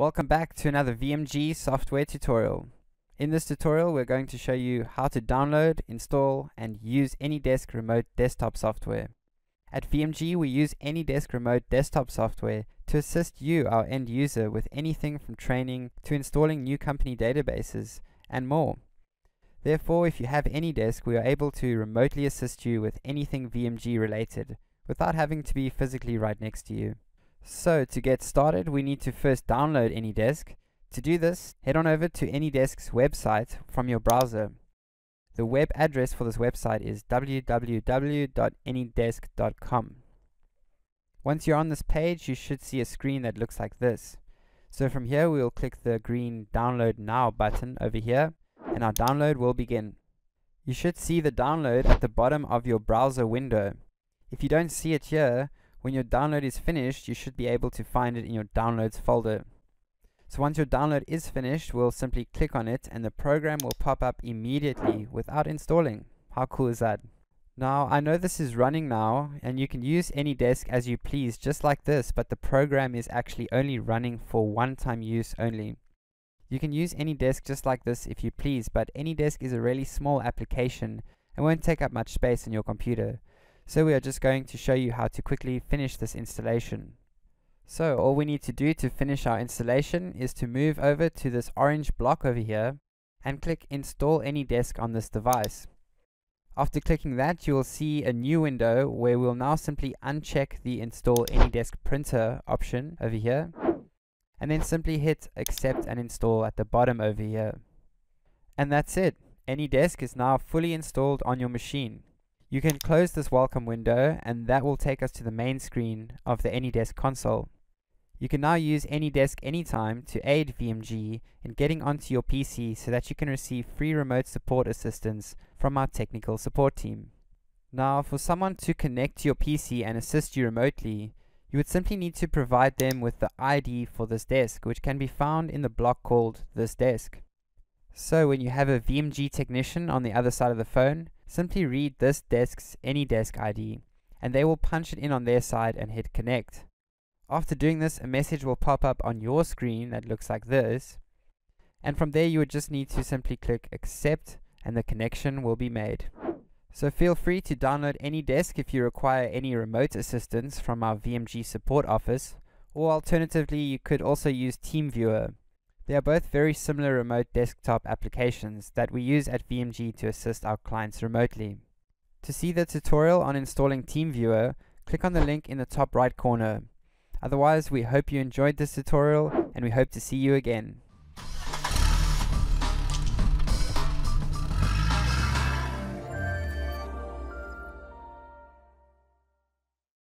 Welcome back to another VMG Software tutorial. In this tutorial we're going to show you how to download, install and use AnyDesk remote desktop software. At VMG we use AnyDesk remote desktop software to assist you, our end user, with anything from training to installing new company databases and more. Therefore, if you have AnyDesk, we are able to remotely assist you with anything VMG related without having to be physically right next to you. So to get started, we need to first download AnyDesk. To do this, head on over to AnyDesk's website from your browser. The web address for this website is www.anydesk.com. Once you're on this page, you should see a screen that looks like this. So from here, we will click the green Download Now button over here, and our download will begin. You should see the download at the bottom of your browser window. If you don't see it here, when your download is finished, you should be able to find it in your Downloads folder. So once your download is finished, we'll simply click on it and the program will pop up immediately without installing. How cool is that? Now, I know this is running now, and you can use AnyDesk as you please, just like this, but the program is actually only running for one-time use only. You can use AnyDesk just like this if you please, but AnyDesk is a really small application and won't take up much space on your computer. So we are just going to show you how to quickly finish this installation. So all we need to do to finish our installation is to move over to this orange block over here and click Install AnyDesk on this device. After clicking that, you will see a new window where we'll now simply uncheck the Install AnyDesk Printer option over here, and then simply hit Accept and Install at the bottom over here. And that's it. AnyDesk is now fully installed on your machine. You can close this welcome window and that will take us to the main screen of the AnyDesk console. You can now use AnyDesk anytime to aid VMG in getting onto your PC so that you can receive free remote support assistance from our technical support team. Now, for someone to connect to your PC and assist you remotely, you would simply need to provide them with the ID for this desk, which can be found in the block called This Desk. So when you have a VMG technician on the other side of the phone, simply read this desk's AnyDesk ID, and they will punch it in on their side and hit connect. After doing this, a message will pop up on your screen that looks like this, and from there you would just need to simply click accept and the connection will be made. So feel free to download AnyDesk if you require any remote assistance from our VMG support office, or alternatively you could also use TeamViewer. They are both very similar remote desktop applications that we use at VMG to assist our clients remotely. To see the tutorial on installing TeamViewer, click on the link in the top right corner. Otherwise, we hope you enjoyed this tutorial and we hope to see you again.